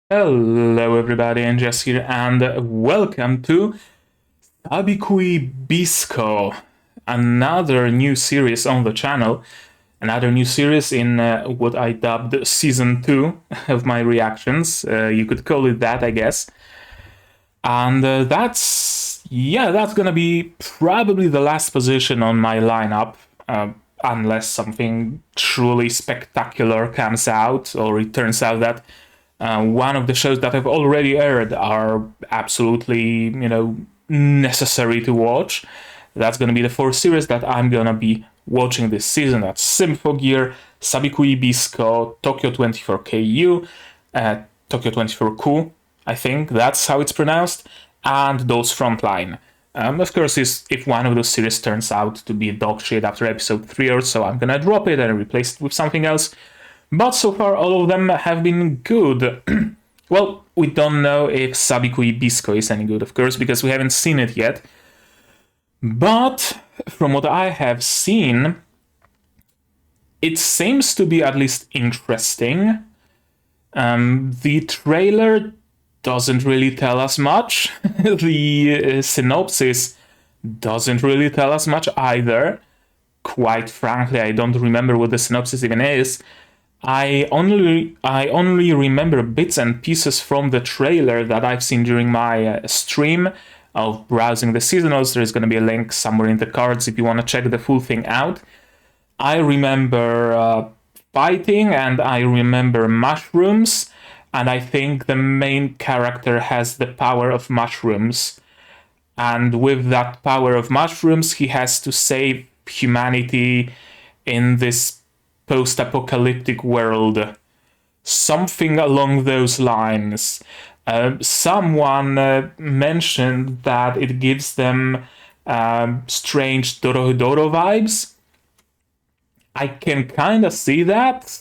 Hello everybody, and Jess here, and welcome to Sabikui Bisco, another new series on the channel, another new series in what I dubbed Season 2 of my reactions. You could call it that, I guess. And that's gonna be probably the last position on my lineup, unless something truly spectacular comes out, or it turns out that one of the shows that have already aired are absolutely, necessary to watch. That's going to be the fourth series that I'm going to be watching this season. That's Symphogear, Sabikui Bisco, Tokyo 24KU, Tokyo 24Ku, I think that's how it's pronounced, and those Frontline. Of course, if one of those series turns out to be dog shit after episode 3 or so, I'm gonna drop it and replace it with something else. But so far, all of them have been good. Well, we don't know if Sabikui Bisco is any good, of course, because we haven't seen it yet. But from what I have seen, it seems to be at least interesting. The trailer doesn't really tell us much. The synopsis doesn't really tell us much either. Quite frankly, I don't remember what the synopsis even is. I only remember bits and pieces from the trailer that I've seen during my stream of browsing the seasonals. There's going to be a link somewhere in the cards if you want to check the full thing out. I remember fighting, and I remember mushrooms, and I think the main character has the power of mushrooms. And with that power of mushrooms, he has to save humanity in this post-apocalyptic world. Something along those lines. Someone mentioned that it gives them strange Dorohedoro vibes. I can kind of see that,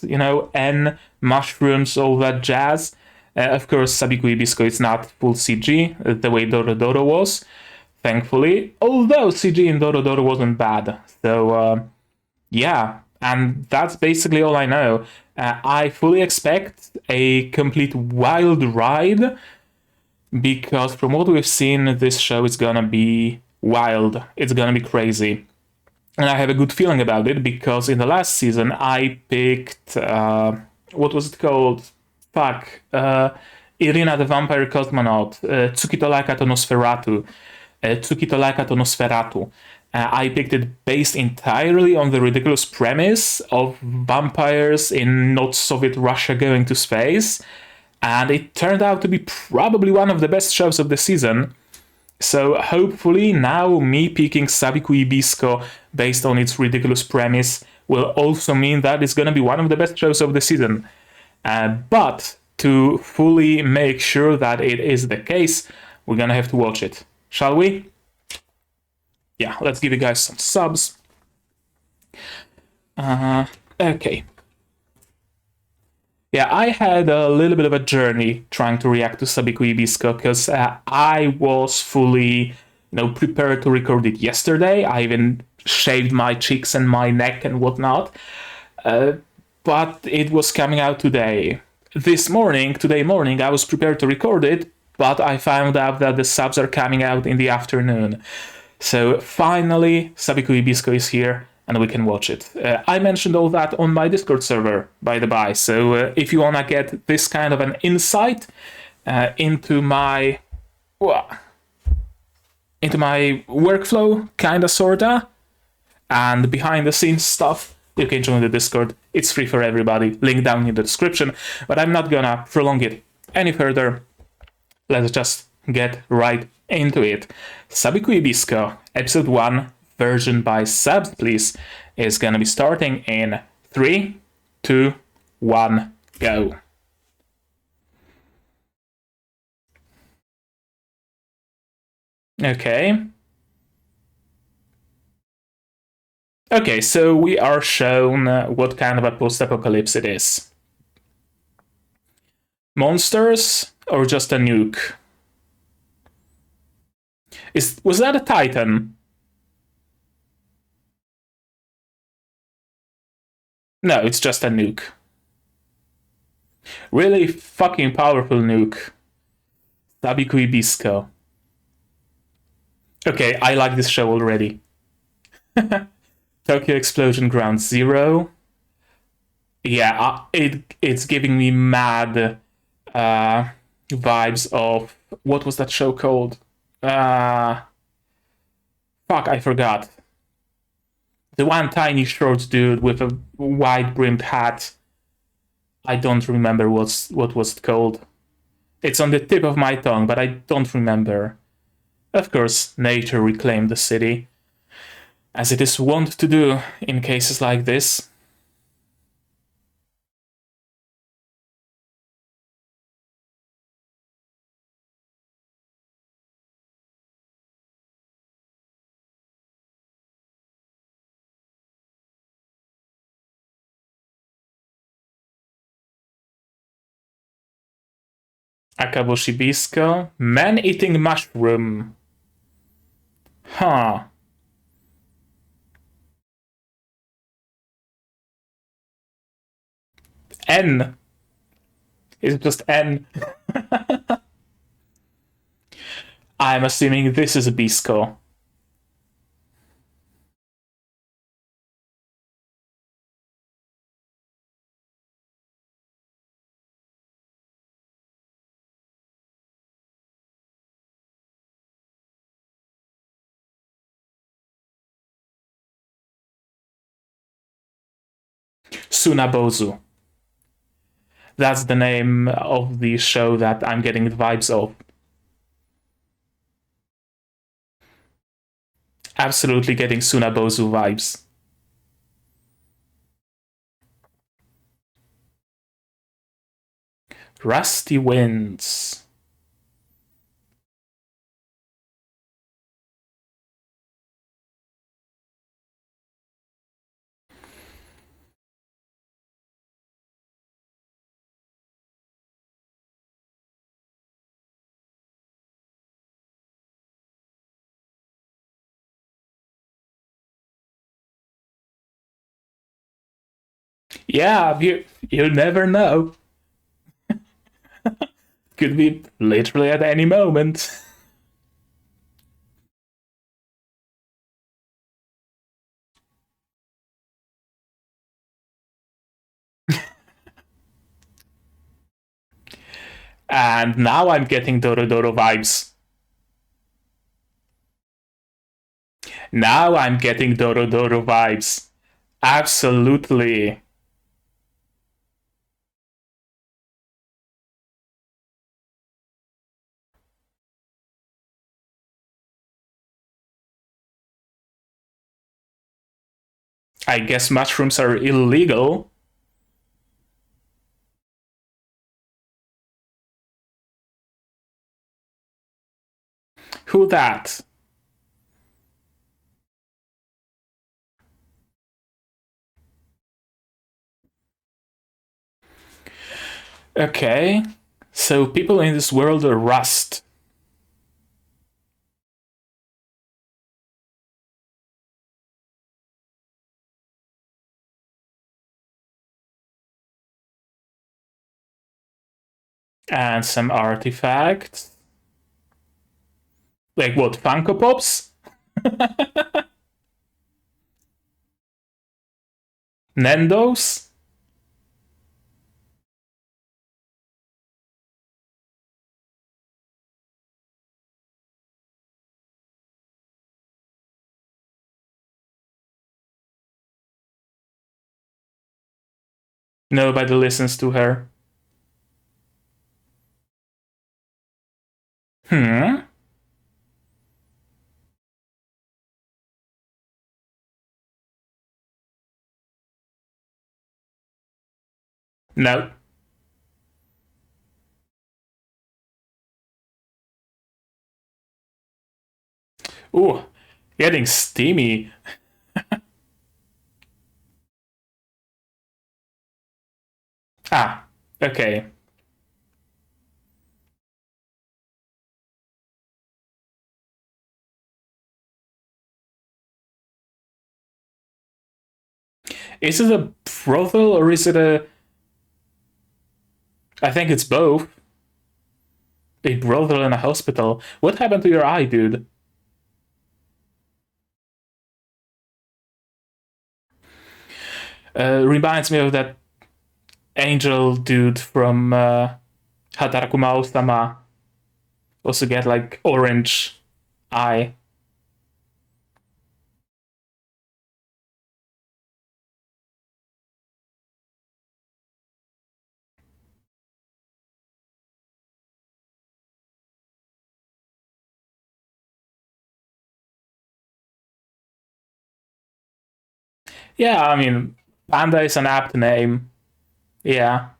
N, mushrooms, all that jazz. Of course, Sabikui Bisco is not full CG, the way Dorohedoro was, thankfully. Although CG in Dorohedoro wasn't bad. So, yeah, and that's basically all I know. I fully expect a complete wild ride, because from what we've seen, this show is gonna be wild. It's gonna be crazy. And I have a good feeling about it, because in the last season I picked, what was it called? Fuck. Irina the Vampire Cosmonaut, Tsukito Laika to Nosferatu. Tsukito Laika to Nosferatu. I picked it based entirely on the ridiculous premise of vampires in not Soviet Russia going to space, and it turned out to be probably one of the best shows of the season. So hopefully now me picking Sabikui Bisco based on its ridiculous premise will also mean that it's gonna be one of the best shows of the season. But to fully make sure that it is the case, we're gonna have to watch it. Shall we? Yeah, let's give you guys some subs. Okay. Yeah, I had a little bit of a journey trying to react to Sabikui Bisco, because I was fully, prepared to record it yesterday. I even shaved my cheeks and my neck and whatnot. But it was coming out today. Today morning, I was prepared to record it, but I found out that the subs are coming out in the afternoon. So finally, Sabikui Bisco is here, and we can watch it. I mentioned all that on my Discord server, by the by, so if you wanna get this kind of an insight into my workflow, kinda, sorta, and behind the scenes stuff, you can join the Discord. It's free for everybody, link down in the description, but I'm not gonna prolong it any further. Let's just get right into it. Sabikui Bisco, episode 1, version by subs, please, is gonna be starting in 3, 2, 1, go. Okay. Okay, so we are shown what kind of a post-apocalypse it is. Monsters or just a nuke? Was that a Titan? No, it's just a nuke. Really fucking powerful nuke. Sabikui Bisco. Okay, I like this show already. Tokyo Explosion Ground Zero. Yeah, it's giving me mad vibes of what was that show called? Uh, Fuck, I forgot. The one tiny short dude with a wide brimmed hat. I don't remember what was it called. It's on the tip of my tongue, but I don't remember. Of course, nature reclaimed the city, as it is wont to do in cases like this. Akaboshi Bisco. Man-eating mushroom. Huh. N. Is it just N? I'm assuming this is a Bisco. Sunabozu. That's the name of the show that I'm getting the vibes of. Absolutely getting Sunabozu vibes. Rusty Winds. Yeah, you'll never know. Could be literally at any moment. And now I'm getting Dorodoro vibes. Now I'm getting Dorodoro vibes. Absolutely. I guess mushrooms are illegal. Who that? Okay. So people in this world are rust. And some artifacts. Like what, Funko Pops? Nendos? Nobody listens to her. Hmm? No. Ooh, getting steamy. Ah, okay. Is it a brothel or is it a... I think it's both. A brother in a hospital. What happened to your eye, dude? Reminds me of that angel dude from Hataraku also get like orange eye. Yeah, I mean, panda is an apt name. Yeah.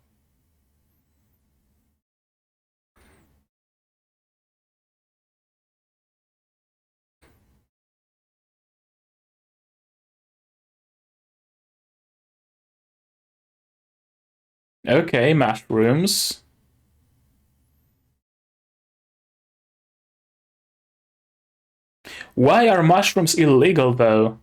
Okay, mushrooms. Why are mushrooms illegal though?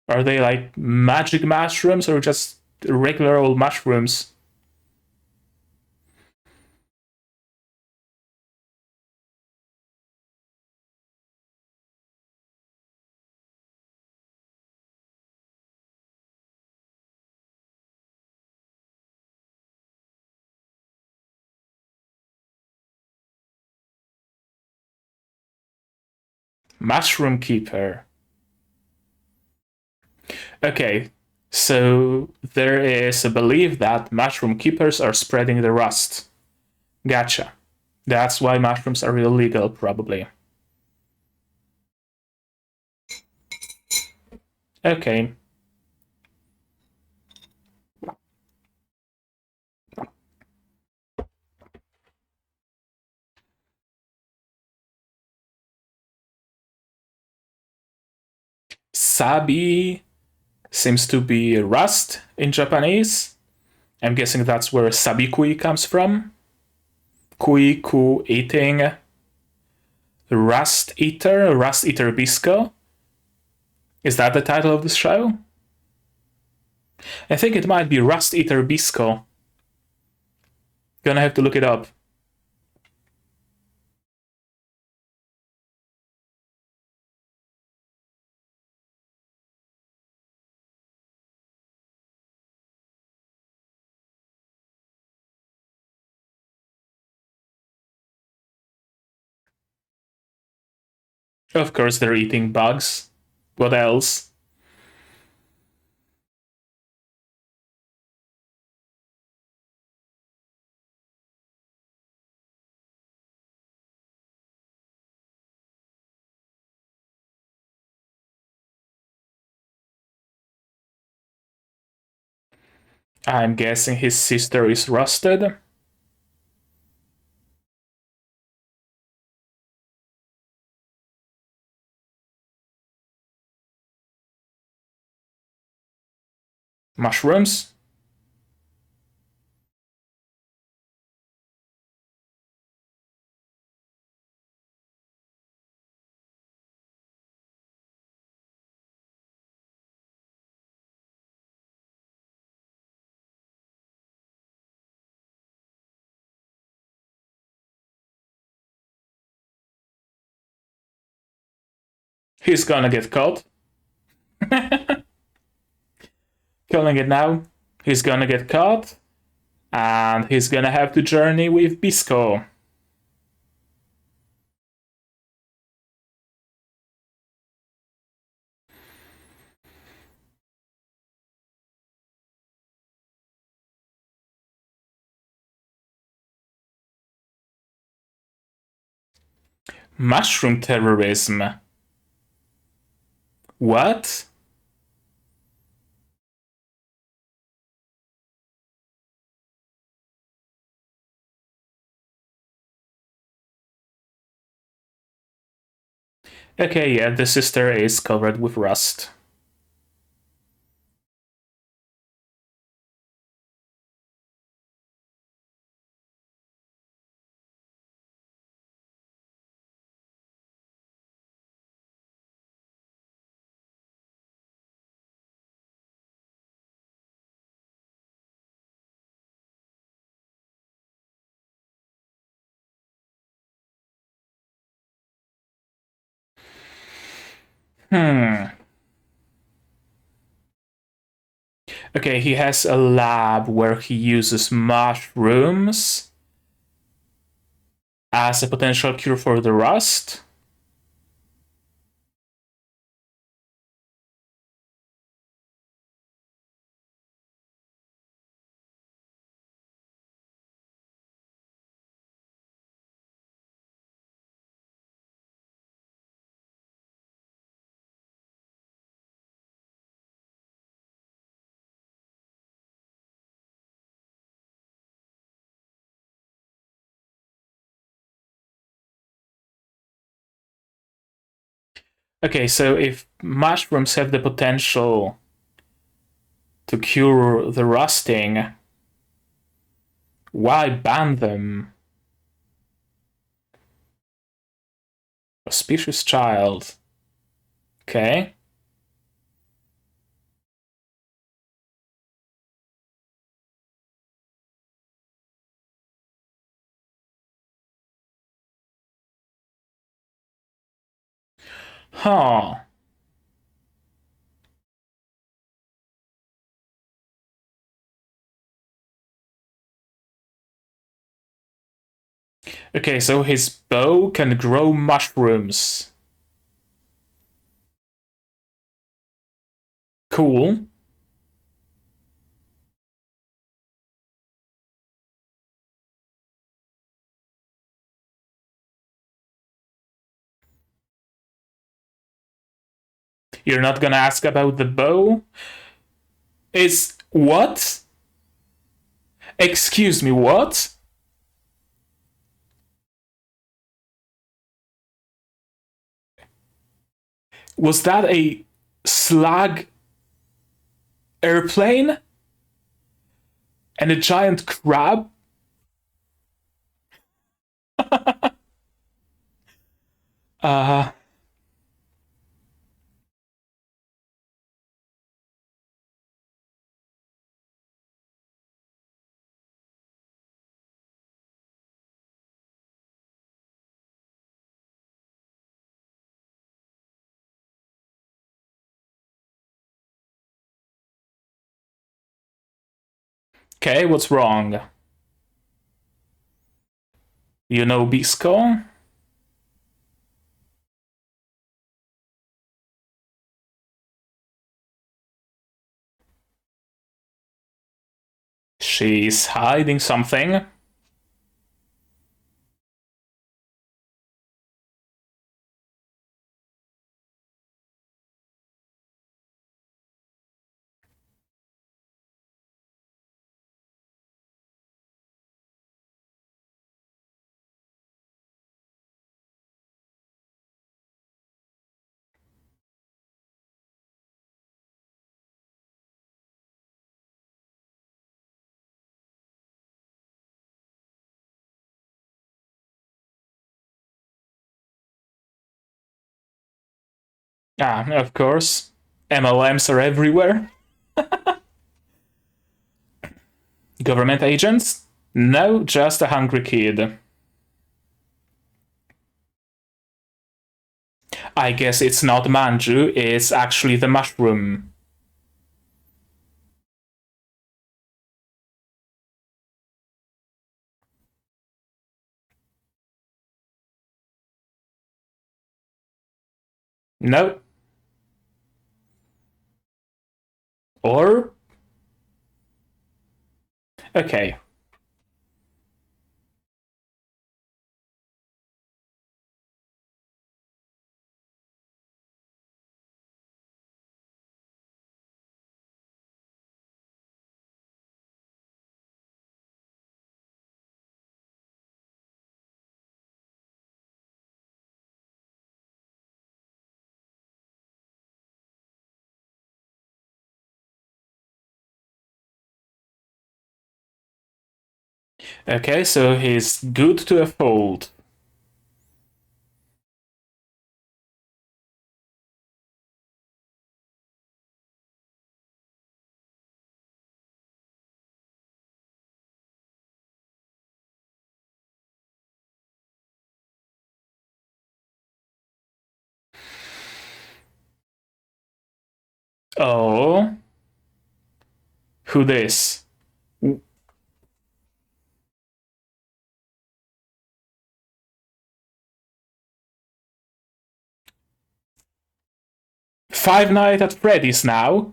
Are they like magic mushrooms or just regular old mushrooms? Mushroom keeper. Okay, so there is a belief that mushroom keepers are spreading the rust. Gotcha. That's why mushrooms are illegal, probably. Okay. Sabi seems to be rust in Japanese. I'm guessing that's where sabikui comes from. Kui ku eating Rust Eater Bisco. Is that the title of this show? I think it might be Rust Eater Bisco. Gonna have to look it up. Of course, they're eating bugs. What else? I'm guessing his sister is rusted. Mushrooms? He's gonna get caught. Killing it now. He's gonna get caught. And he's gonna have to journey with Bisco. Mushroom terrorism. What? Okay, yeah, the sister is covered with rust. Hmm. Okay, he has a lab where he uses mushrooms as a potential cure for the rust. Okay, so if mushrooms have the potential to cure the rusting, why ban them? Auspicious child. Okay. Huh. Okay, so his bow can grow mushrooms. Cool. You're not gonna ask about the bow? Is what? Excuse me, what? Was that a slag airplane? And a giant crab? Uh, okay, what's wrong? You know Bisco? She's hiding something. Ah, of course. MLMs are everywhere. Government agents? No, just a hungry kid. I guess it's not manju, it's actually the mushroom. No. Or? Okay. Okay, so he's good to a fault. Oh, who this? 5 Nights at Freddy's now.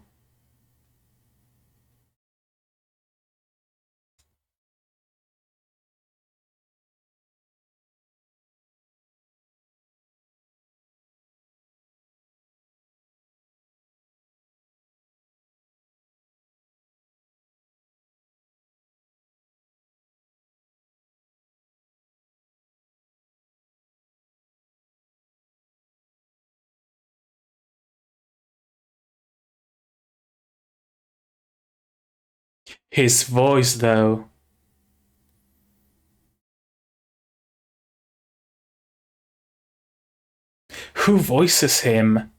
His voice, though. Who voices him?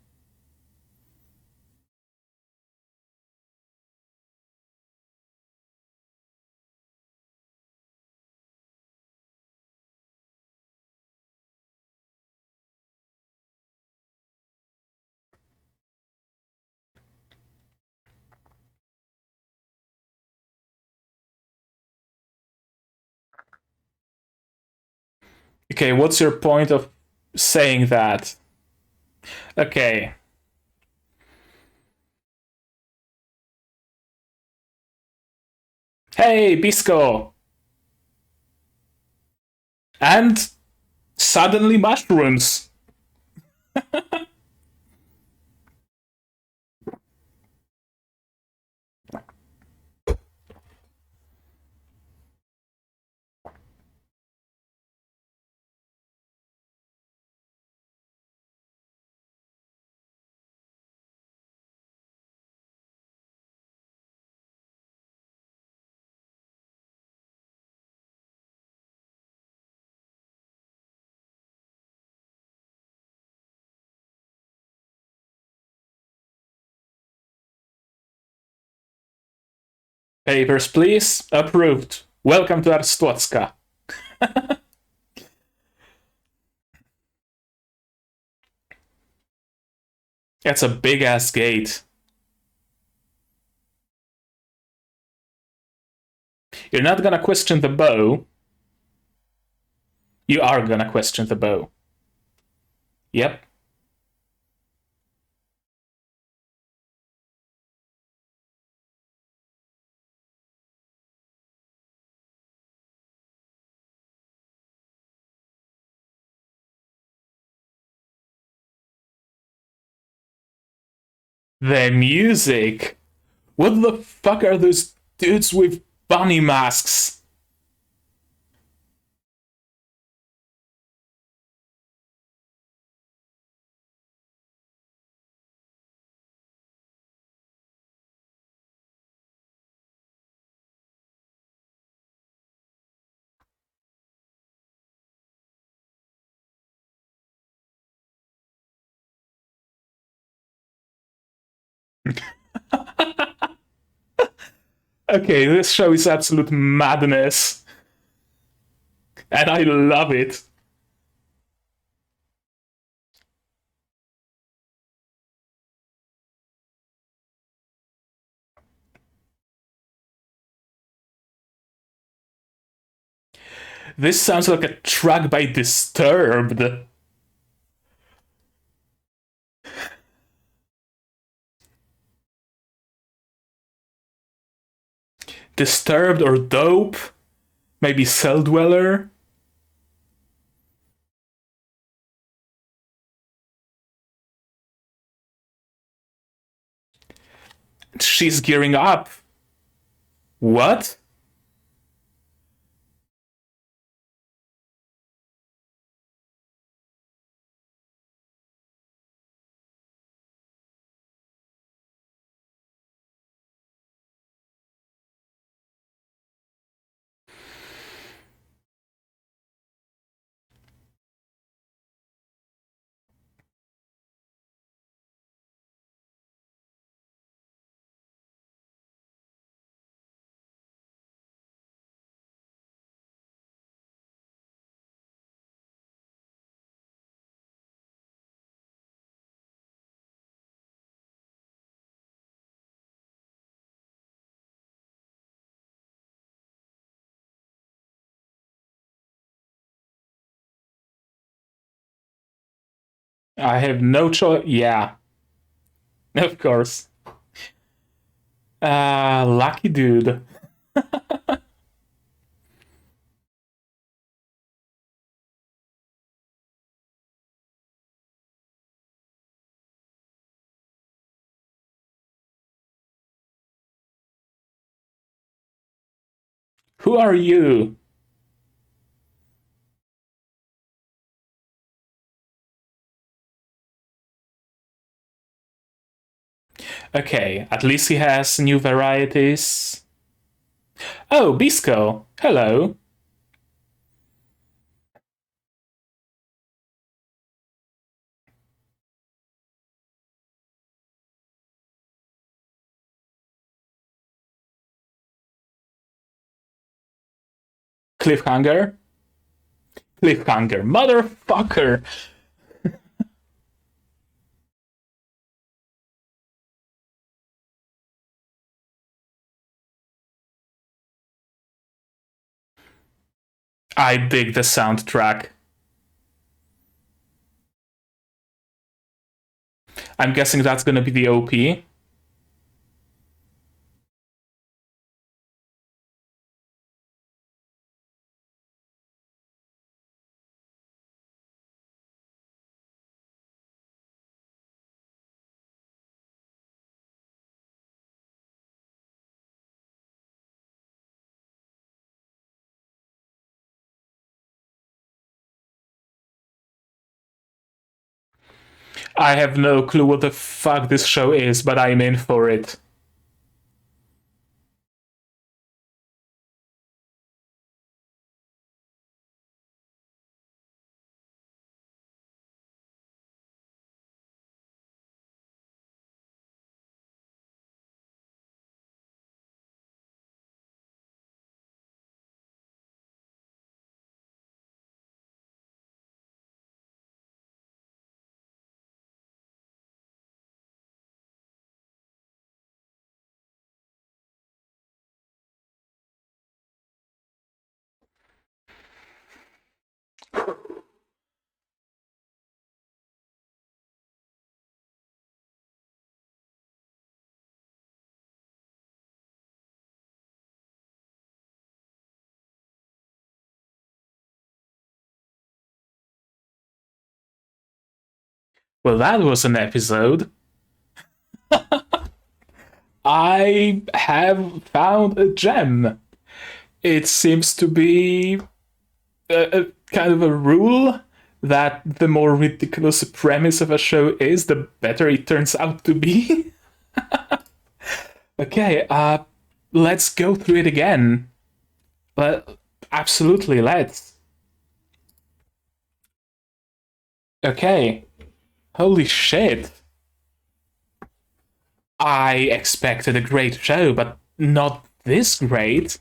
Okay, what's your point of saying that? Okay. Hey, Bisco! And suddenly mushrooms. Papers, please. Approved. Welcome to Arstotzka. That's a big ass gate. You're not gonna question the bow. You are gonna question the bow. Yep. The music. What the fuck are those dudes with bunny masks? Okay, this show is absolute madness. And I love it. This sounds like a track by Disturbed. Disturbed or Dope? Maybe Cell Dweller? She's gearing up. What? I have no choice. Yeah, of course. Lucky dude. Who are you? Okay, at least he has new varieties. Oh, Bisco. Hello. Cliffhanger. Cliffhanger. Motherfucker. I dig the soundtrack. I'm guessing that's gonna be the OP. I have no clue what the fuck this show is, but I'm in for it. Well, that was an episode. I have found a gem. It seems to be a kind of a rule that the more ridiculous the premise of a show is, the better it turns out to be. Okay, let's go through it again. But absolutely, let's. Okay. Holy shit. I expected a great show, but not this great.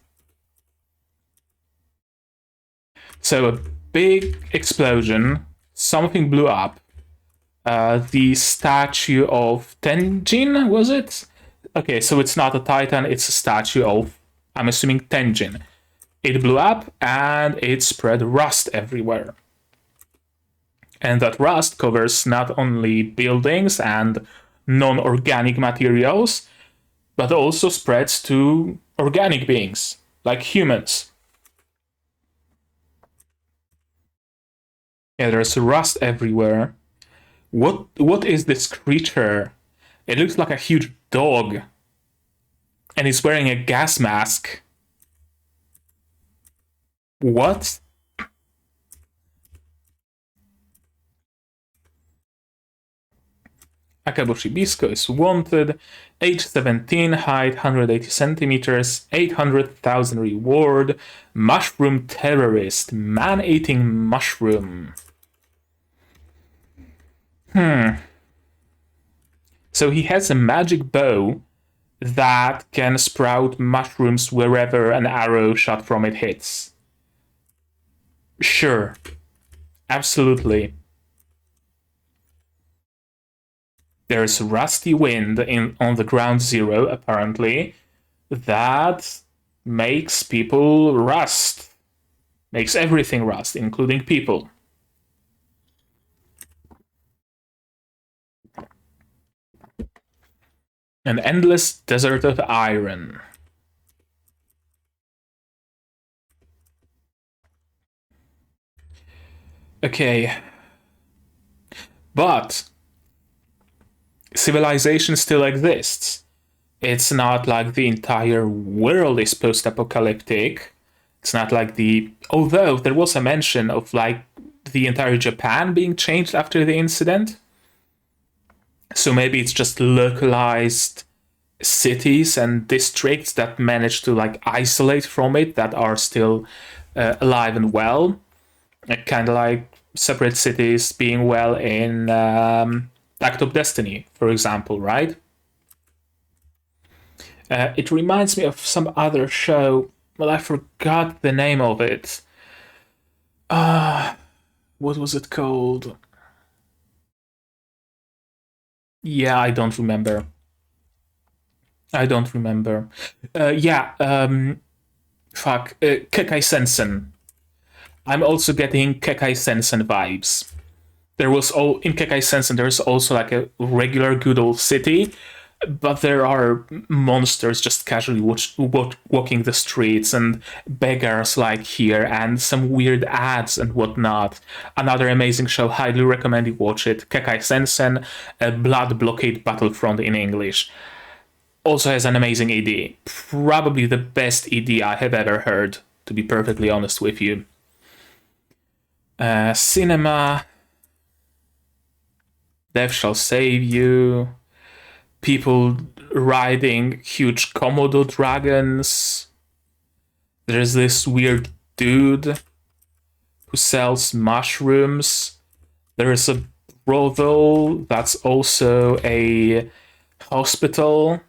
So, a big explosion, something blew up. The statue of Tenjin, was it? Okay, so it's not a titan, it's a statue of, I'm assuming, Tenjin. It blew up and it spread rust everywhere. And that rust covers not only buildings and non organic materials, but also spreads to organic beings, like humans. Yeah, there's rust everywhere. What is this creature? It looks like a huge dog. And he's wearing a gas mask. What? Akaboshi Bisco is wanted. Age 17, height 180 centimeters, 800,000 reward. Mushroom terrorist, man eating mushroom. So he has a magic bow that can sprout mushrooms wherever an arrow shot from it hits. Sure, absolutely. There's rusty wind on the ground zero, apparently, that makes people rust. Makes everything rust, including people. An endless desert of iron. Okay. But civilization still exists. It's not like the entire world is post-apocalyptic. It's not like although there was a mention of like the entire Japan being changed after the incident. So maybe it's just localized cities and districts that manage to like isolate from it that are still alive and well. Kind of like separate cities being well in Act of Destiny, for example, right? It reminds me of some other show. Well, I forgot the name of it. What was it called? Yeah, I don't remember. Kekai Sensen. I'm also getting Kekai Sensen vibes. In Kekai Sensen, there's also like a regular good old city, but there are monsters just casually walking the streets and beggars like here and some weird ads and whatnot. Another amazing show, highly recommend you watch it. Kekai Sensen, a Blood Blockade Battlefront in English. Also has an amazing ED. Probably the best ED I have ever heard, to be perfectly honest with you. Cinema. Death Shall Save You. People riding huge Komodo dragons. There's this weird dude who sells mushrooms. There's a brothel that's also a hospital.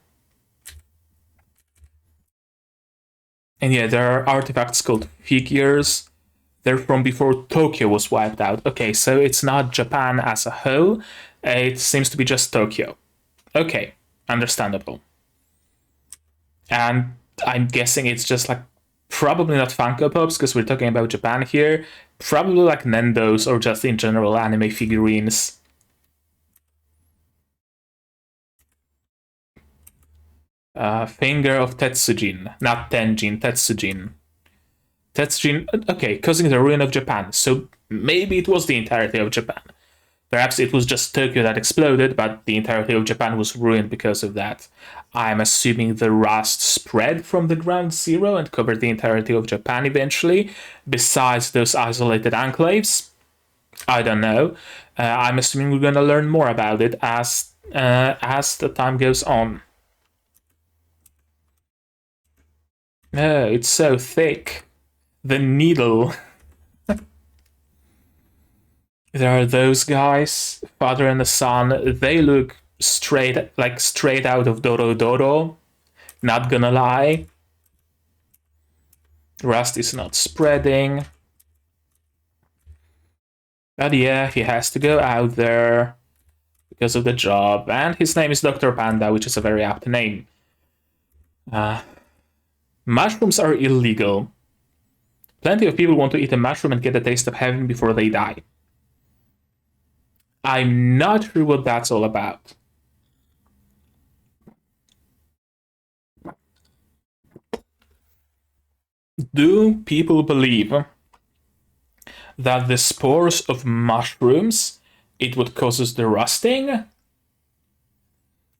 And yeah, there are artifacts called figures. They're from before Tokyo was wiped out. Okay, so it's not Japan as a whole. It seems to be just Tokyo. Okay, understandable. And I'm guessing it's just like probably not Funko Pops because we're talking about Japan here. Probably like Nendos or just in general anime figurines. Finger of Tetsujin, not Tenjin, Tetsujin. Tetsujin, okay, causing the ruin of Japan. So maybe it was the entirety of Japan. Perhaps it was just Tokyo that exploded, but the entirety of Japan was ruined because of that. I'm assuming the rust spread from the ground zero and covered the entirety of Japan eventually, besides those isolated enclaves. I don't know. I'm assuming we're going to learn more about it as the time goes on. Oh, it's so thick. The needle. There are those guys, father and the son. They look straight out of Doro Doro. Not gonna lie. Rust is not spreading. But yeah, he has to go out there because of the job. And his name is Dr. Panda, which is a very apt name. Mushrooms are illegal. Plenty of people want to eat a mushroom and get a taste of heaven before they die. I'm not sure what that's all about. Do people believe that the spores of mushrooms, it what causes the rusting?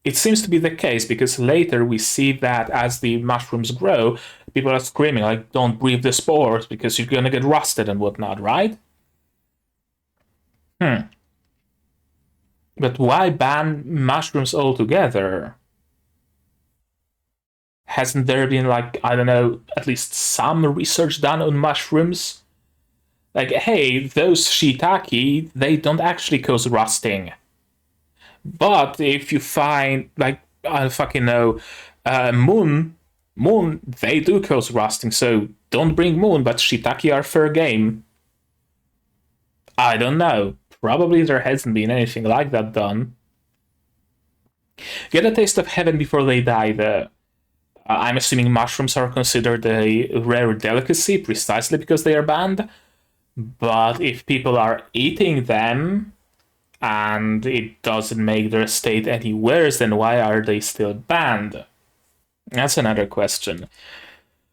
It seems to be the case because later we see that as the mushrooms grow, people are screaming like, don't breathe the spores because you're gonna get rusted and whatnot, right? But why ban mushrooms altogether? Hasn't there been like, I don't know, at least some research done on mushrooms? Like, hey, those shiitake, they don't actually cause rusting. But if you find, like, I fucking know, moon, they do cause rusting, so don't bring moon, but shiitake are fair game. I don't know. Probably there hasn't been anything like that done. Get a taste of heaven before they die, though. I'm assuming mushrooms are considered a rare delicacy precisely because they are banned. But if people are eating them, and it doesn't make their state any worse, then why are they still banned? That's another question.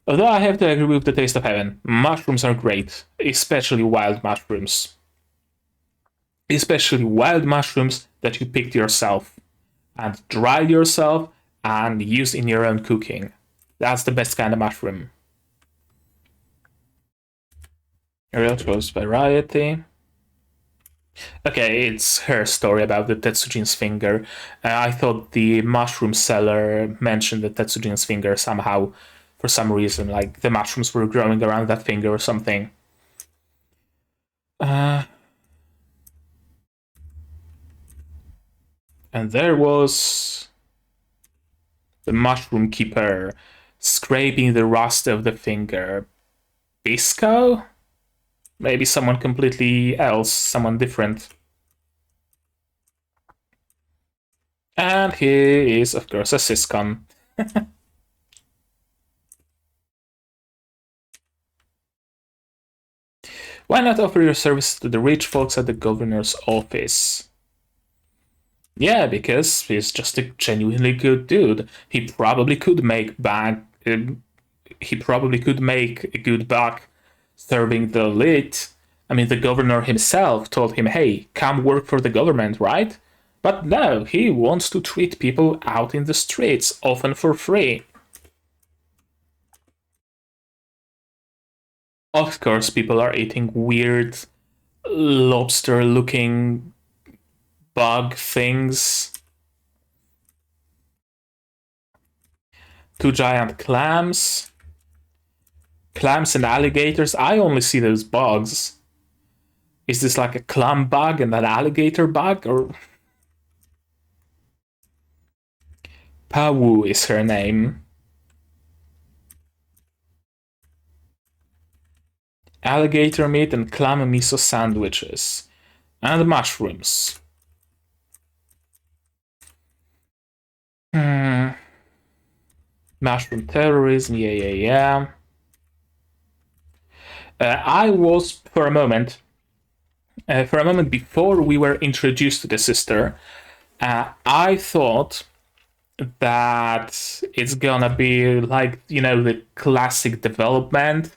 Although I have to agree with the taste of heaven, mushrooms are great, especially wild mushrooms. Especially wild mushrooms that you picked yourself and dried yourself and used in your own cooking. That's the best kind of mushroom. Real close variety. Okay, it's her story about the Tetsujin's finger. I thought the mushroom seller mentioned the Tetsujin's finger somehow, for some reason, like the mushrooms were growing around that finger or something. And there was the mushroom keeper scraping the rust of the finger. Bisco? Maybe someone completely else, someone different. And he is, of course, a syscon. Why not offer your service to the rich folks at the governor's office? Yeah, because he's just a genuinely good dude. He probably could make he probably could make a good buck serving the elite. I mean, the governor himself told him, hey, come work for the government, right? But no, he wants to treat people out in the streets, often for free. Of course, people are eating weird lobster-looking bug things. 2 giant clams. Clams and alligators. I only see those bugs. Is this like a clam bug and an alligator bug? Or Pawu is her name. Alligator meat and clam miso sandwiches. And mushrooms. Mushroom terrorism, yeah. I was, for a moment before we were introduced to the sister, I thought that it's gonna be like, the classic development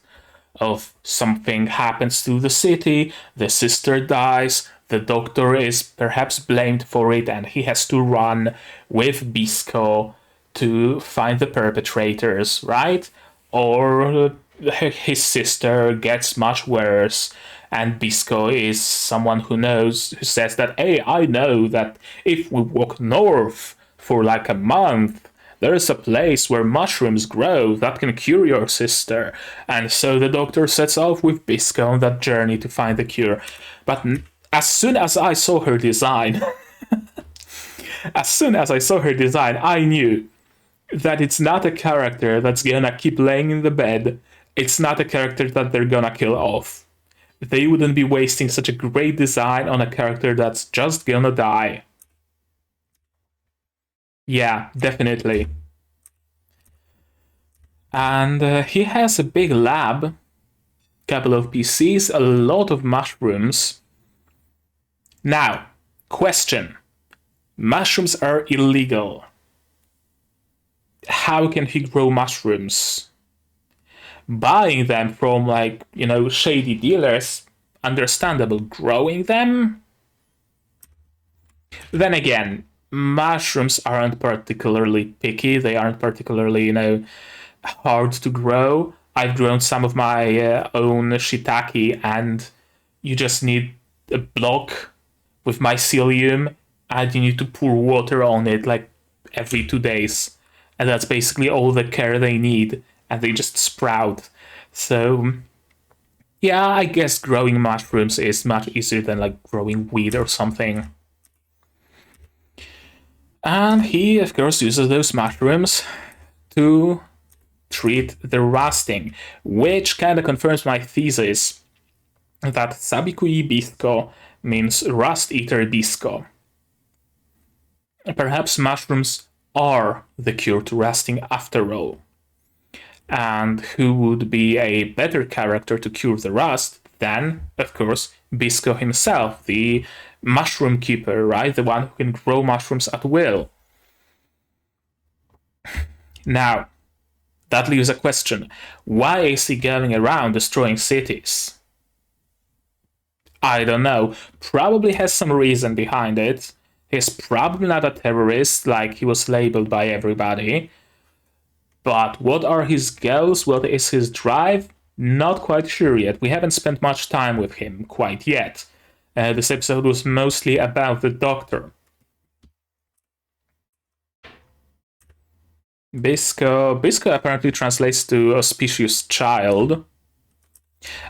of something happens to the city, the sister dies, the doctor is perhaps blamed for it, and he has to run with Bisco to find the perpetrators, right? Or his sister gets much worse, and Bisco is someone who says that, hey, I know that if we walk north for like a month, there is a place where mushrooms grow that can cure your sister. And so the doctor sets off with Bisco on that journey to find the cure. But as soon as I saw her design, I knew that it's not a character that's gonna keep laying in the bed. It's not a character that they're gonna kill off. They wouldn't be wasting such a great design on a character that's just gonna die. Yeah, definitely. And he has a big lab, couple of PCs, a lot of mushrooms. Now, question. Mushrooms are illegal. How can he grow mushrooms? Buying them from, shady dealers, understandable. Growing them? Then again, mushrooms aren't particularly picky. They aren't particularly, hard to grow. I've grown some of my own shiitake, and you just need a block with mycelium, and you need to pour water on it like every 2 days. And that's basically all the care they need, and they just sprout. So, yeah, I guess growing mushrooms is much easier than like growing weed or something. And he, of course, uses those mushrooms to treat the rusting, which kind of confirms my thesis that Sabikui Bisco means rust eater Bisco. Perhaps mushrooms are the cure to rusting after all. And who would be a better character to cure the rust Then, of course, Bisco himself, the mushroom keeper, right? The one who can grow mushrooms at will. Now, that leaves a question. Why is he going around destroying cities? I don't know. Probably has some reason behind it. He's probably not a terrorist like he was labeled by everybody. But what are his goals? What is his drive? Not quite sure yet. We haven't spent much time with him quite yet. This episode was mostly about the Doctor. Bisco apparently translates to auspicious child.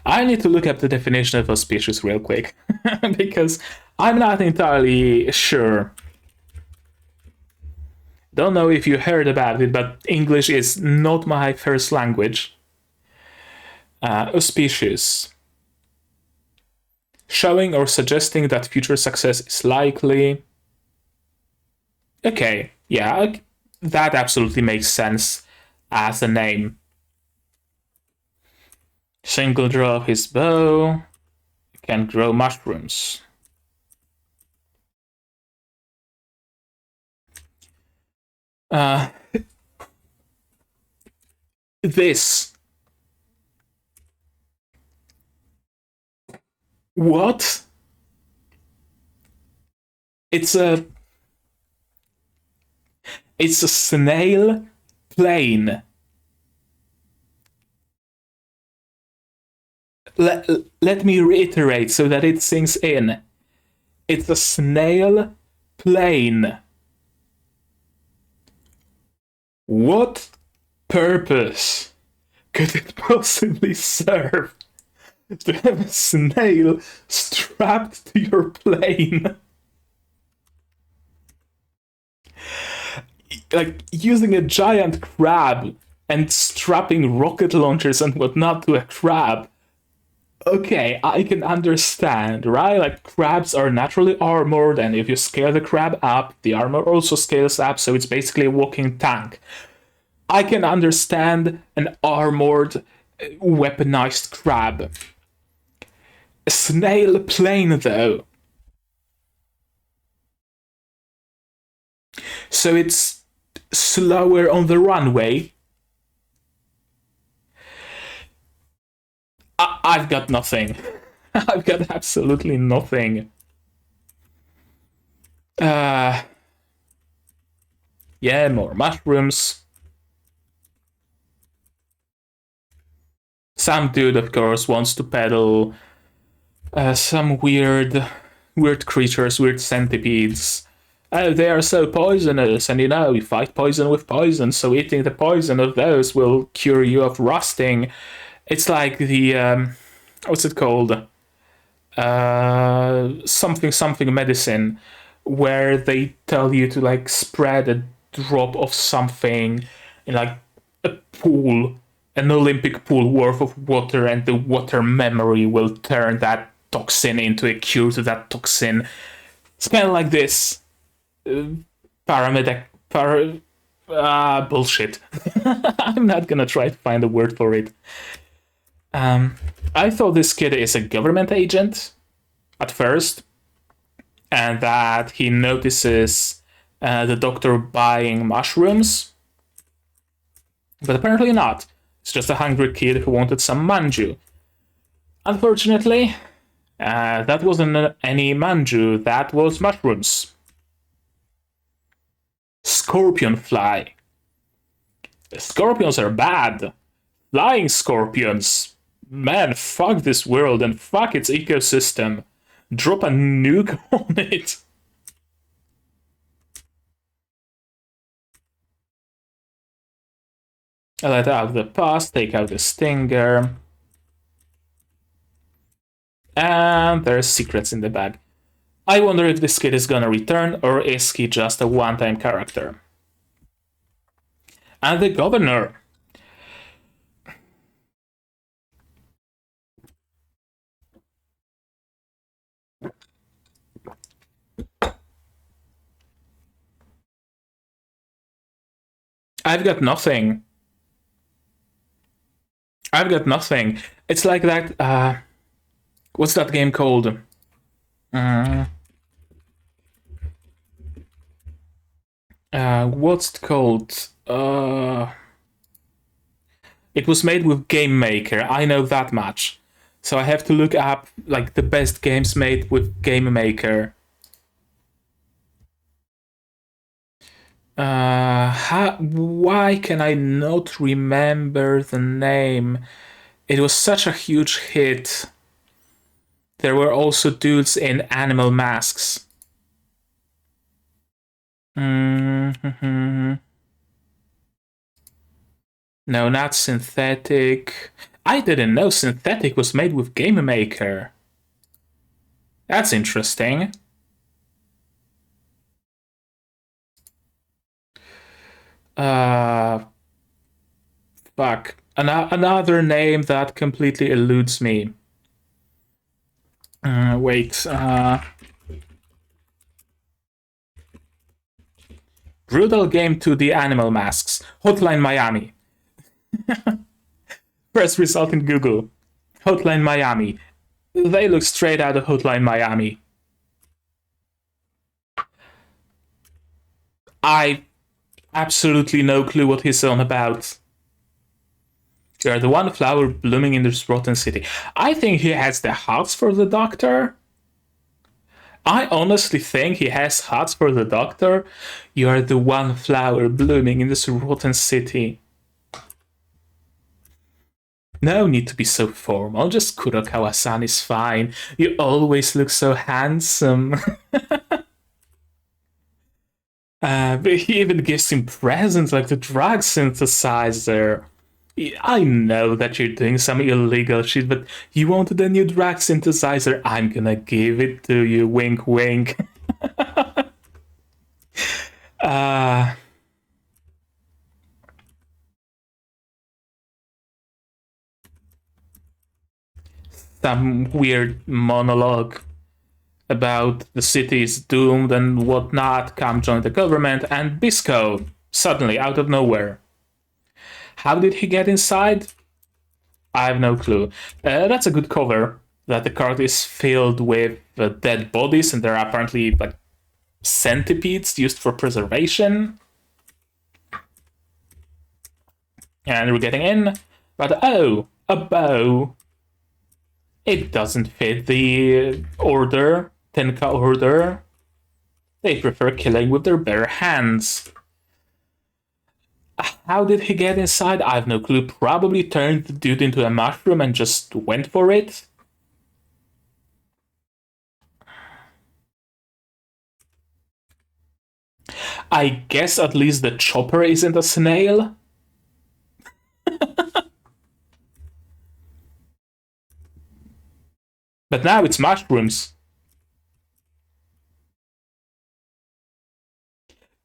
I need to look up the definition of auspicious real quick, because I'm not entirely sure. Don't know if you heard about it, but English is not my first language. Auspicious. Showing or suggesting that future success is likely. Okay, yeah, that absolutely makes sense as a name. Single draw of his bow. Can grow mushrooms. This. What? It's a snail plane. Let me reiterate so that it sinks in. It's a snail plane. What purpose could it possibly serve to have a snail strapped to your plane? Like using a giant crab and strapping rocket launchers and whatnot to a crab. Okay, I can understand, right? Like, crabs are naturally armored, and if you scale the crab up, the armor also scales up, so it's basically a walking tank. I can understand an armored, weaponized crab. A snail plane, though. So it's slower on the runway. I've got nothing. I've got absolutely nothing. Yeah, more mushrooms. Some dude, of course, wants to peddle some weird creatures, weird centipedes. Oh, they are so poisonous, and we fight poison with poison, so eating the poison of those will cure you of rusting. It's like the, what's it called? Something medicine, where they tell you to, like, spread a drop of something in, like, a pool, an Olympic pool worth of water, and the water memory will turn that toxin into a cure to that toxin. It's kind of like this. Bullshit. I'm not gonna try to find a word for it. I thought this kid is a government agent at first, and that he notices the Doctor buying mushrooms, but apparently not. It's just a hungry kid who wanted some manju. Unfortunately, that wasn't any manju, that was mushrooms. Scorpion fly. Scorpions are bad. Flying scorpions. Man, fuck this world and fuck its ecosystem. Drop a nuke on it. Let out the pus, take out the stinger. And there's secrets in the bag. I wonder if this kid is gonna return, or is he just a one-time character? And the governor. I've got nothing. It's like that, What's that game called? What's it called? It was made with Game Maker. I know that much. So I have to look up like the best games made with Game Maker. Why can I not remember the name? It was such a huge hit. There were also dudes in animal masks. Mm-hmm. No, not Synthetic. I didn't know Synthetic was made with Game Maker. That's interesting. Fuck. Another name that completely eludes me. Wait. Brutal game to the animal masks. Hotline Miami. First result in Google. Hotline Miami. They look straight out of Hotline Miami. I absolutely no clue what he's on about. You are the one flower blooming in this rotten city. I think he has the hots for the doctor. I honestly think he has hots for the doctor. You are the one flower blooming in this rotten city. No need to be so formal, just Kurokawa-san is fine. You always look so handsome. But he even gives him presents like the drug synthesizer. I know that you're doing some illegal shit, but you wanted a new drug synthesizer. I'm gonna give it to you. Wink, wink. Some weird monologue about the city is doomed and whatnot. Come join the government, and Bisco, suddenly out of nowhere. How did he get inside? I have no clue. That's a good cover. That the card is filled with dead bodies, and there are apparently like centipedes used for preservation. And we're getting in, but oh, a bow. It doesn't fit the order, Tenka order. They prefer killing with their bare hands. How did he get inside? I have no clue. Probably turned the dude into a mushroom and just went for it. I guess at least the chopper isn't a snail. But now it's mushrooms.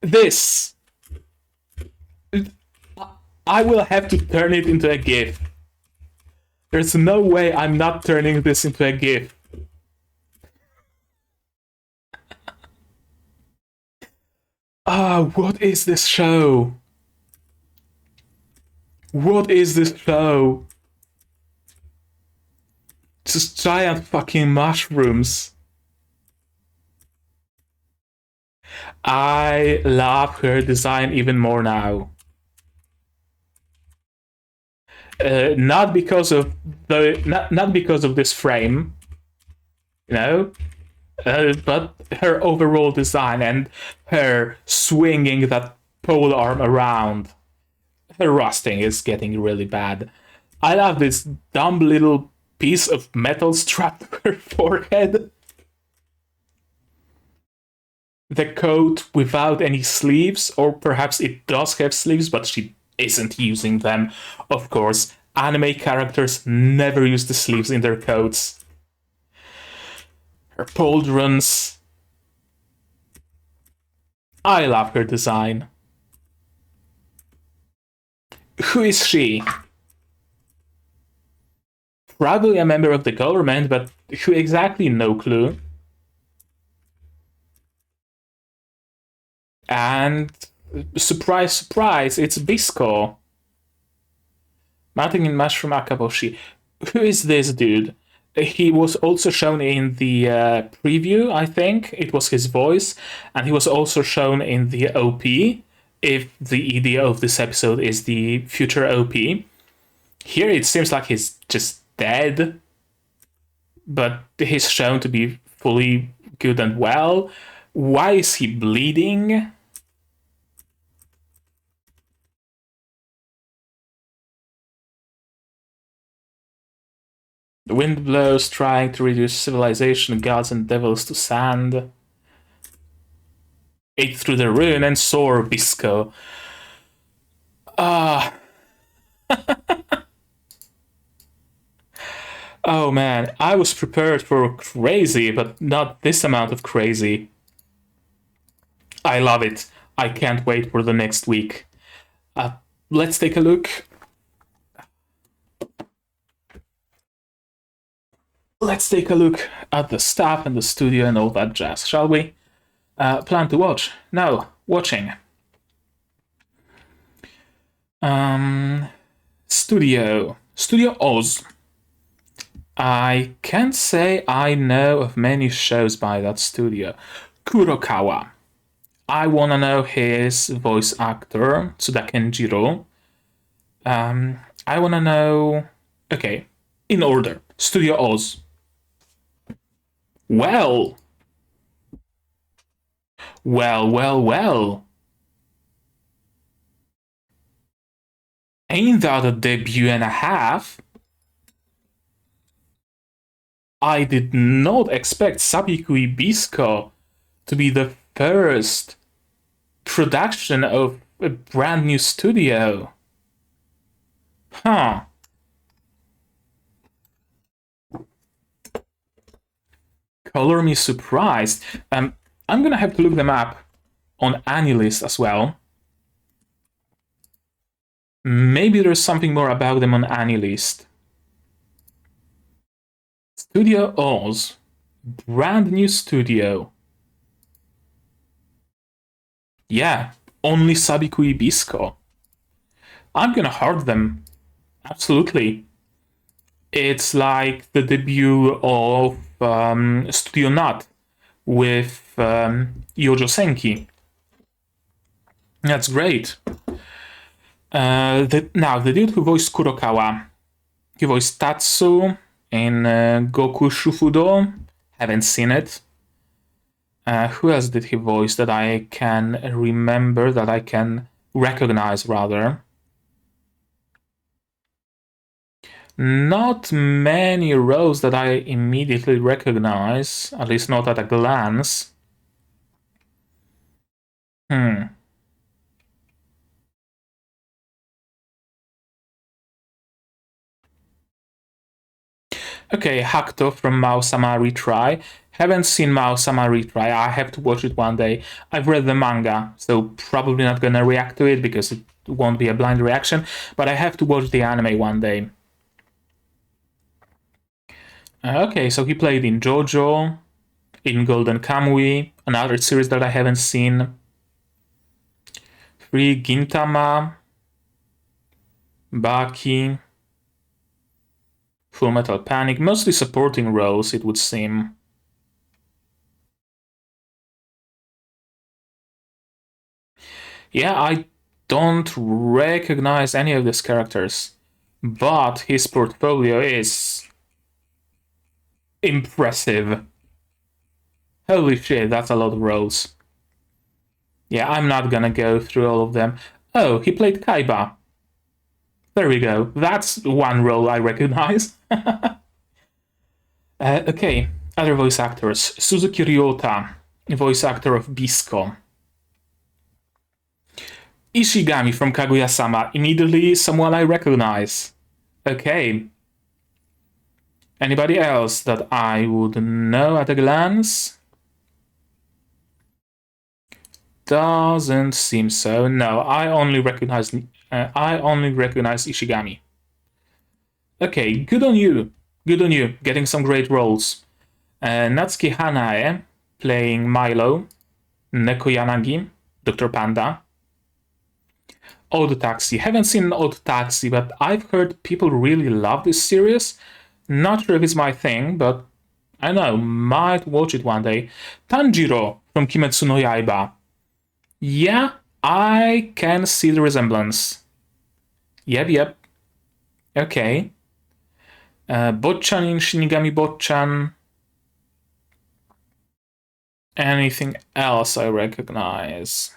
This. I will have to turn it into a GIF. There's no way I'm not turning this into a GIF. What is this show? What is this show? Just giant fucking mushrooms. I love her design even more now. Not because of not because of this frame, you know, but her overall design and her swinging that pole arm around. Her rusting is getting really bad. I love this dumb little piece of metal strapped to her forehead. The coat without any sleeves, or perhaps it does have sleeves, but she isn't using them. Of course, anime characters never use the sleeves in their coats. Her pauldrons. I love her design. Who is she? Probably a member of the government, but who exactly? No clue. And surprise, surprise, it's Bisco. Mounting in Mushroom Akaboshi. Who is this dude? he was also shown in the preview, I think. It was his voice. And he was also shown in the OP, if the idea of this episode is the future OP. Here it seems like he's just dead, but he's shown to be fully good and well. Why is he bleeding? The wind blows, trying to reduce civilization, gods and devils to sand. Ate through the ruin and soar, Bisco. Oh man, I was prepared for crazy, but not this amount of crazy. I love it. I can't wait for the next week. Let's take a look. Let's take a look at the staff and the studio and all that jazz, shall we? Plan to watch? No, watching. Studio Oz. I can't say I know of many shows by that studio. Kurokawa. I wanna know his voice actor, Tsuda Kenjiro. I wanna know... Okay, in order. Studio Oz. Well. Ain't that a debut and a half? I did not expect Sabikui Bisco to be the first production of a brand new studio. Huh. Color me surprised. I'm gonna have to look them up on AniList as well. Maybe there's something more about them on AniList. Studio Oz. Brand new studio. Yeah, only Sabikui Bisco. I'm gonna heart them. Absolutely. It's like the debut of Studio Nut with Yojo Senki. That's great. Now, the dude who voiced Kurokawa, he voiced Tatsu in Goku Shufudo. Haven't seen it. Who else did he voice that I can remember, that I can recognize, rather? Not many roles that I immediately recognize, at least not at a glance. Okay, Hakuto from Mao-sama Retry. Haven't seen Mao-sama Retry. I have to watch it one day. I've read the manga, so probably not gonna react to it because it won't be a blind reaction, but I have to watch the anime one day. Okay, so he played in JoJo, in Golden Kamui, another series that I haven't seen. Free Gintama, Baki, Full Metal Panic, mostly supporting roles, it would seem. Yeah, I don't recognize any of these characters, but his portfolio is impressive. Holy shit, that's a lot of roles. Yeah, I'm not gonna go through all of them. Oh, he played Kaiba. There we go. That's one role I recognize. Okay, other voice actors. Suzuki Ryota, voice actor of Bisco. Ishigami from Kaguya-sama, immediately someone I recognize. Okay. Anybody else that I would know at a glance? Doesn't seem so. No, I only recognize Ishigami. Okay, good on you. Good on you, getting some great roles. Natsuki Hanae, playing Milo Nekoyanagi, Dr. Panda. Odd Taxi. Haven't seen Odd Taxi, but I've heard people really love this series. Not sure if it's my thing, but I don't know, might watch it one day. Tanjiro from Kimetsu no Yaiba. Yeah, I can see the resemblance. Yep. Okay. Botchan in Shinigami Botchan. Anything else I recognize?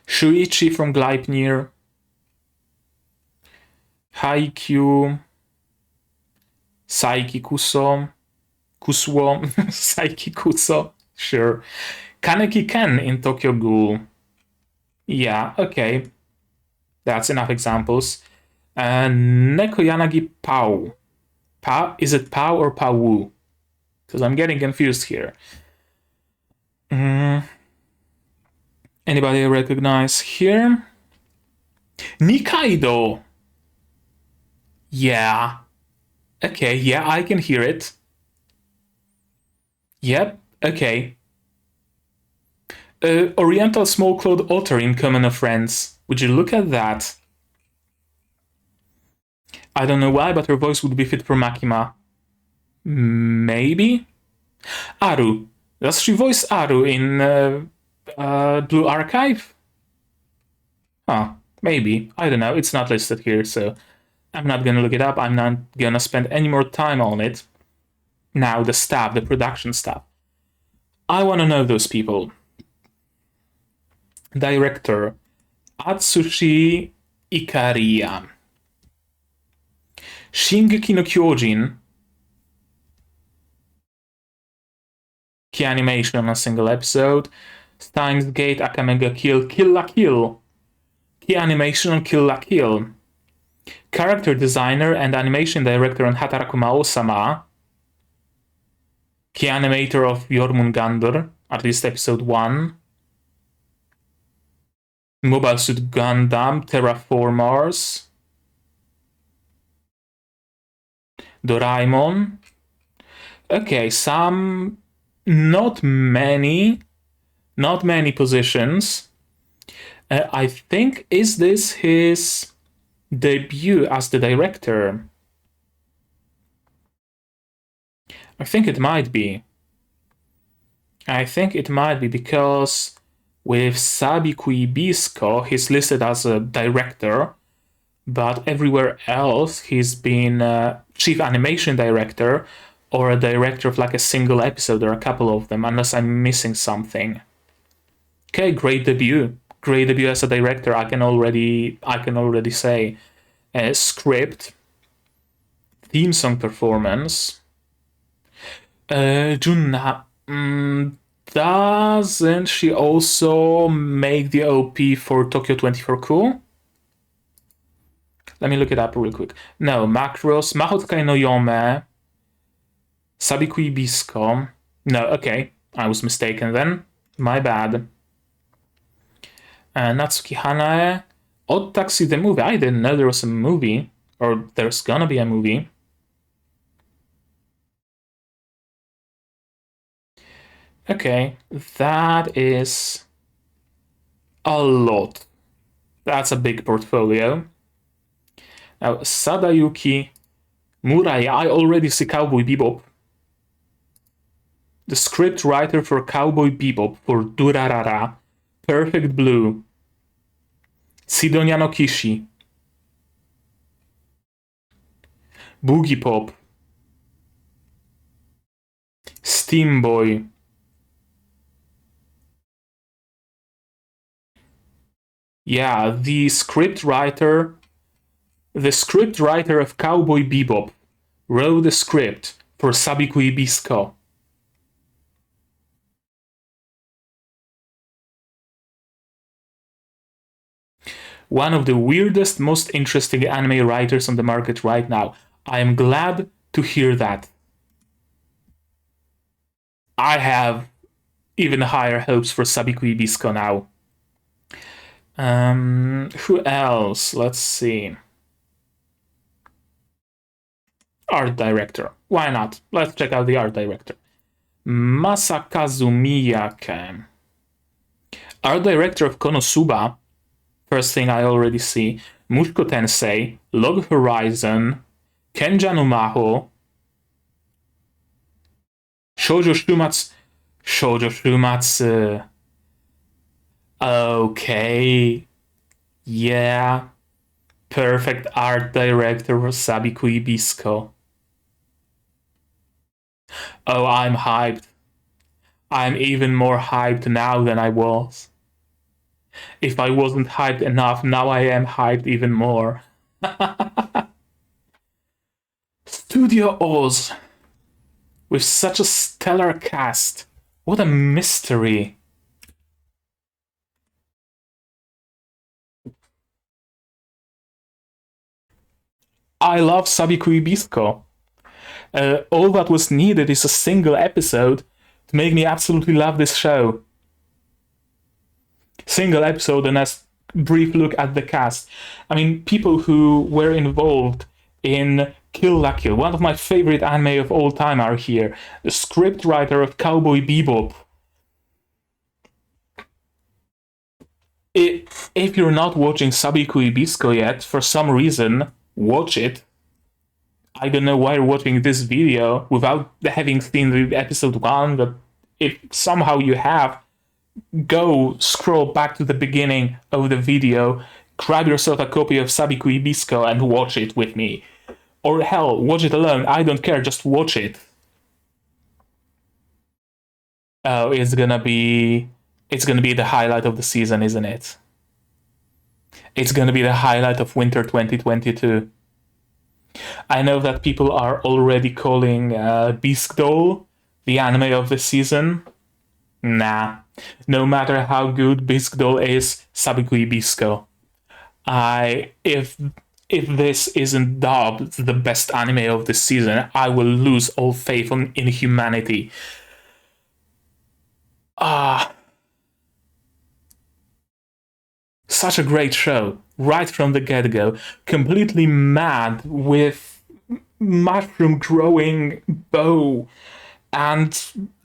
Shuichi from Gleipnir. Haikyuu. Saiki Kusuo. Saiki Kuso. Sure. Kaneki Ken in Tokyo Ghoul. Yeah, okay. That's enough examples. Nekoyanagi Pau. Is it Pau or Pau? Because I'm getting confused here. Anybody recognize here? Nikaido. Yeah. Okay, yeah, I can hear it. Yep, okay. Oriental small-clawed otter in Common of Friends. Would you look at that? I don't know why, but her voice would be fit for Makima. Maybe? Aru. Does she voice Aru in Blue Archive? Huh, maybe. I don't know. It's not listed here, so I'm not gonna look it up. I'm not gonna spend any more time on it. Now, the staff, the production staff. I want to know those people. Director, Atsushi Ikariya. Shingeki no Kyojin. Key animation on a single episode. Steins Gate, Akamega Kill, Kill la Kill. Key animation on Kill la Kill. Character designer and animation director on Hataraku Mao-sama. Key animator of Jormungandr, at least episode 1. Mobile Suit Gundam, Terraformers. Doraemon. Okay, some... Not many positions. I think, is this his debut as the director? I think it might be. Because with Sabikui Bisco, he's listed as a director, but everywhere else he's been chief animation director or a director of like a single episode or a couple of them, unless I'm missing something. Okay, great debut as a director. I can already say. Script, theme song performance. Junna, doesn't she also make the OP for Tokyo 24 Cool? Let me look it up real quick. No, Macross, Mahotsukai no Yome, Sabikui Bisco. No, okay, I was mistaken then. My bad. Natsuki Hanae, Odd Taxi the movie. I didn't know there was a movie, or there's gonna be a movie. Okay, that is a lot. That's a big portfolio. Now, Sadayuki Murai, I already see Cowboy Bebop. The script writer for Cowboy Bebop, for Durarara, Perfect Blue, Sidonia no Kishi, Boogie Pop, Steam Boy, yeah, the script writer of Cowboy Bebop wrote the script for Sabikui Bisco. One of the weirdest, most interesting anime writers on the market right now. I am glad to hear that. I have even higher hopes for Sabikui Bisco now. Who else? Let's see. Art director. Why not? Let's check out the art director. Masakazu Miyake. Art director of Konosuba. First thing I already see. Mushoku Tensei, Log Horizon, Kenja no Maho, Shoujo Shumatsu. Okay, yeah, perfect art director for Sabikui Bisco. Oh, I'm hyped. I'm even more hyped now than I was. If I wasn't hyped enough, now I am hyped even more. Studio Oz, with such a stellar cast. What a mystery. I love Sabikui Bisco. All that was needed is a single episode to make me absolutely love this show. Single episode and a brief look at the cast. I mean, people who were involved in Kill La Kill, one of my favorite anime of all time, are here. The scriptwriter of Cowboy Bebop. If you're not watching Sabikui Bisco yet, for some reason, watch it. I don't know why you're watching this video without having seen the episode 1, but if somehow you have, go scroll back to the beginning of the video, grab yourself a copy of Sabikui Bisco and watch it with me. Or hell, watch it alone, I don't care, just watch it. Oh, it's gonna be the highlight of the season, isn't it? It's gonna be the highlight of winter 2022. I know that people are already calling Bisco the anime of the season. Nah. No matter how good Bisco is, Sabikui Bisco. If this isn't dubbed the best anime of the season, I will lose all faith in humanity. Such a great show, right from the get-go. Completely mad with mushroom growing bow and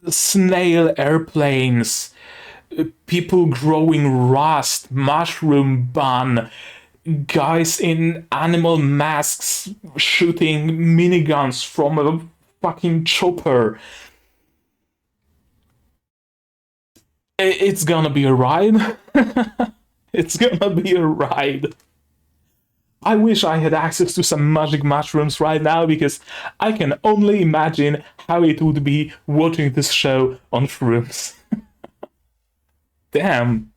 snail airplanes, people growing rust, mushroom bun, guys in animal masks shooting miniguns from a fucking chopper. It's gonna be a ride. It's gonna be a ride. I wish I had access to some magic mushrooms right now, because I can only imagine how it would be watching this show on shrooms. Damn.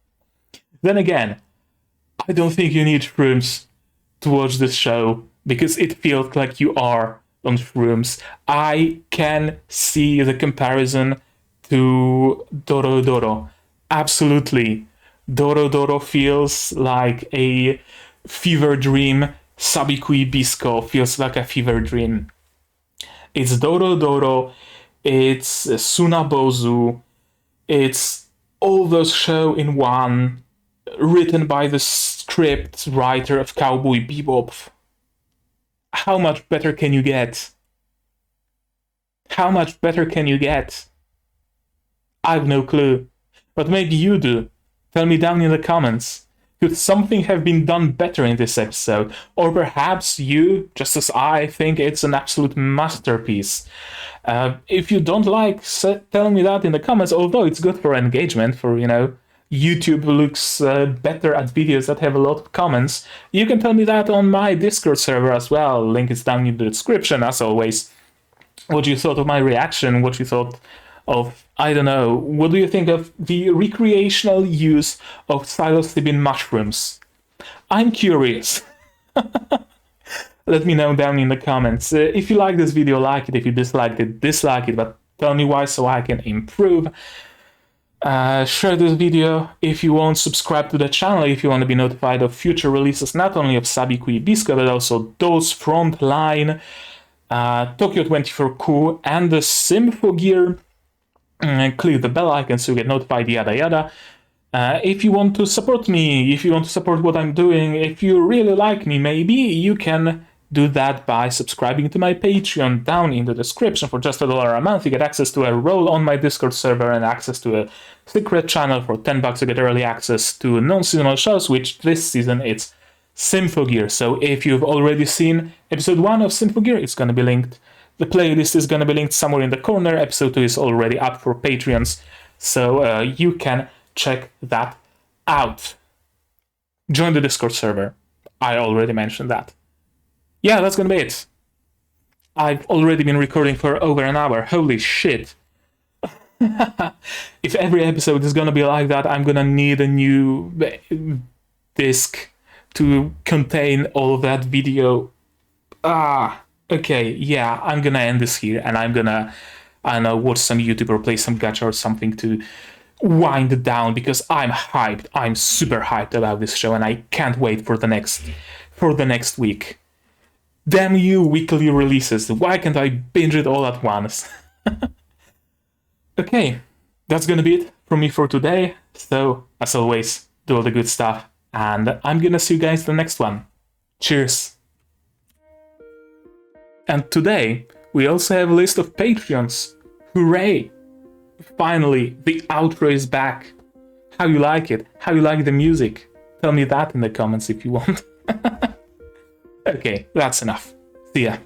Then again, I don't think you need shrooms to watch this show, because it feels like you are on shrooms. I can see the comparison to Doro Doro. Absolutely. Doro Doro feels like a fever dream. Sabikui Bisco feels like a fever dream. It's Doro Doro, it's Sunabozu, it's all those shows in one, written by the script writer of Cowboy Bebop. How much better can you get? How much better can you get? I've no clue, but maybe you do. Tell me down in the comments. Could something have been done better in this episode? Or perhaps you, just as I, think it's an absolute masterpiece. If you don't like, tell me that in the comments, although it's good for engagement, for, YouTube looks better at videos that have a lot of comments. You can tell me that on my Discord server as well. Link is down in the description, as always. What you thought of my reaction, what you thought of, I don't know, what do you think of the recreational use of psilocybin mushrooms? I'm curious. Let me know down in the comments. If you like this video, like it. If you disliked it, dislike it, but tell me why so I can improve. Share this video if you want, subscribe to the channel if you want to be notified of future releases, not only of Sabikui Bisco, but also those Frontline, Tokyo 24Q, and the Symphogear. Click the bell icon so you get notified, yada yada. If you want to support me, if you want to support what I'm doing, if you really like me, maybe you can do that by subscribing to my Patreon down in the description. For just $1 a month, you get access to a role on my Discord server and access to a secret channel. For $10 you get early access to non-seasonal shows, which this season it's Symphogear. So if you've already seen episode 1 of Symphogear, it's gonna be linked. The playlist is gonna be linked somewhere in the corner. Episode 2 is already up for Patreons, so you can check that out. Join the Discord server. I already mentioned that. Yeah, that's gonna be it. I've already been recording for over an hour. Holy shit. If every episode is gonna be like that, I'm gonna need a new disc to contain all of that video. Okay, yeah, I'm gonna end this here, and I'm gonna, I don't know, watch some YouTube or play some gacha or something to wind it down, because I'm hyped. I'm super hyped about this show, and I can't wait for the next week. Damn you, weekly releases. Why can't I binge it all at once? Okay, that's gonna be it from me for today. So, as always, do all the good stuff, and I'm gonna see you guys in the next one. Cheers! And today, we also have a list of Patreons. Hooray! Finally, the outro is back. How you like it? How you like the music? Tell me that in the comments if you want. Okay, that's enough. See ya.